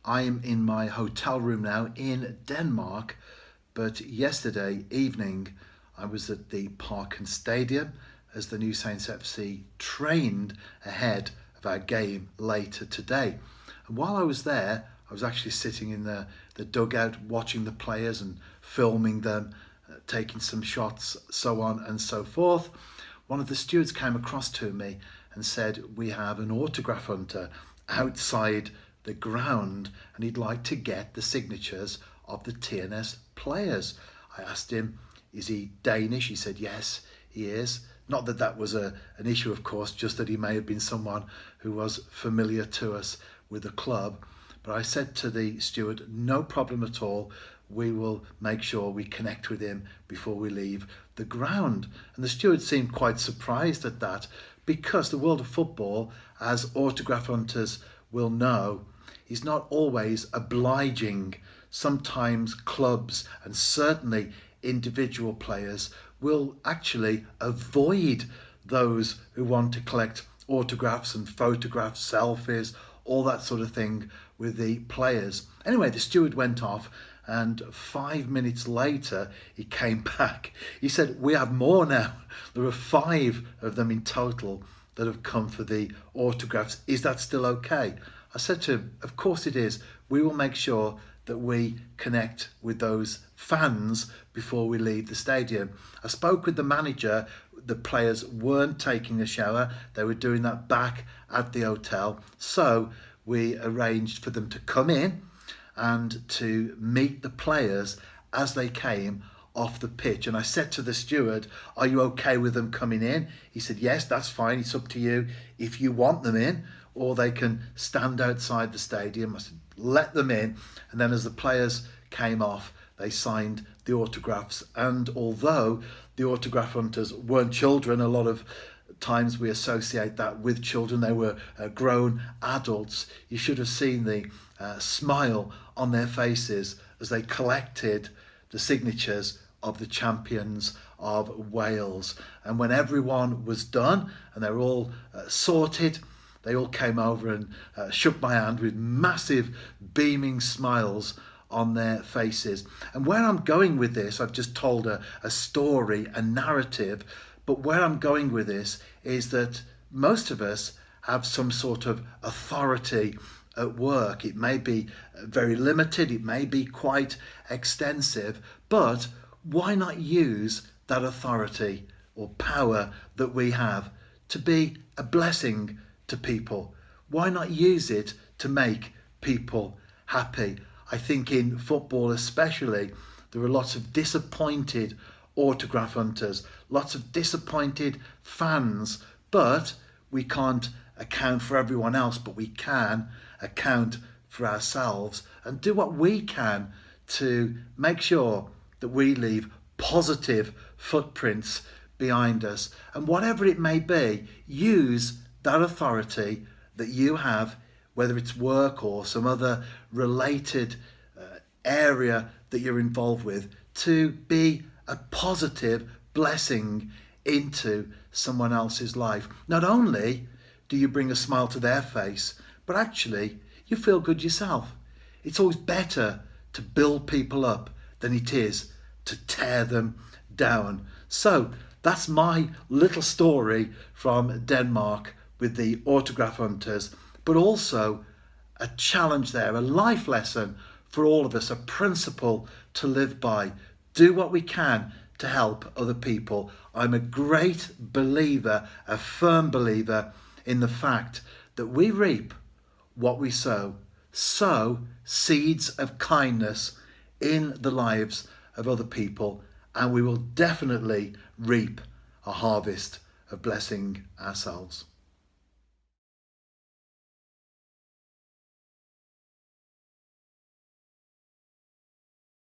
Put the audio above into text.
I'm in my hotel room now in Denmark, but yesterday evening I was at the Parken Stadium as the New Saints FC trained ahead of our game later today. And while I was there, I was actually sitting in the dugout watching the players and filming them, taking some shots, so on and so forth. One of the stewards came across to me and said, "We have an autograph hunter outside the ground and he'd like to get the signatures of the TNS players." I asked him, "Is he Danish?" He said, "Yes, he is." Not that that was an issue, of course, just that he may have been someone who was familiar to us with the club. But I said to the steward, "No problem at all. We will make sure we connect with him before we leave the ground." And the steward seemed quite surprised at that, because the world of football, as autograph hunters will know, is not always obliging. Sometimes clubs and certainly individual players will actually avoid those who want to collect autographs and photographs, selfies, all that sort of thing with the players. Anyway, the steward went off, and 5 minutes later he came back. He said, "We have more now. There are 5 of them in total that have come for the autographs. Is that still okay?" I said to him, "Of course it is. We will make sure that we connect with those fans before we leave the stadium." I spoke with the manager. The players weren't taking a shower. They were doing that back at the hotel. So we arranged for them to come in and to meet the players as they came off the pitch. And I said to the steward, "Are you okay with them coming in?" He said, "Yes, that's fine. It's up to you if you want them in, or they can stand outside the stadium." I said, "Let them in." And then as the players came off, they signed the autographs. And although the autograph hunters weren't children, a lot of times we associate that with children. They were grown adults. You should have seen the smile on their faces as they collected the signatures of the champions of Wales. And when everyone was done and they were all sorted, they all came over and shook my hand with massive beaming smiles on their faces. And where I'm going with this, I've just told a story, a narrative, but where I'm going with this is that most of us have some sort of authority at work. It may be very limited, it may be quite extensive, but why not use that authority or power that we have to be a blessing to people? Why not use it to make people happy? I think in football especially, there are lots of disappointed autograph hunters, lots of disappointed fans, but we can't account for everyone else, but we can account for ourselves and do what we can to make sure that we leave positive footprints behind us. And whatever it may be, use that authority that you have, whether it's work or some other related area that you're involved with, to be a positive blessing into someone else's life. Not only do you bring a smile to their face, but actually you feel good yourself. It's always better to build people up than it is to tear them down. So that's my little story from Denmark with the autograph hunters, but also a challenge there, a life lesson for all of us, a principle to live by. Do what we can to help other people. I'm a great believer, a firm believer in the fact that we reap what we sow. Sow seeds of kindness in the lives of other people, and we will definitely reap a harvest of blessing ourselves.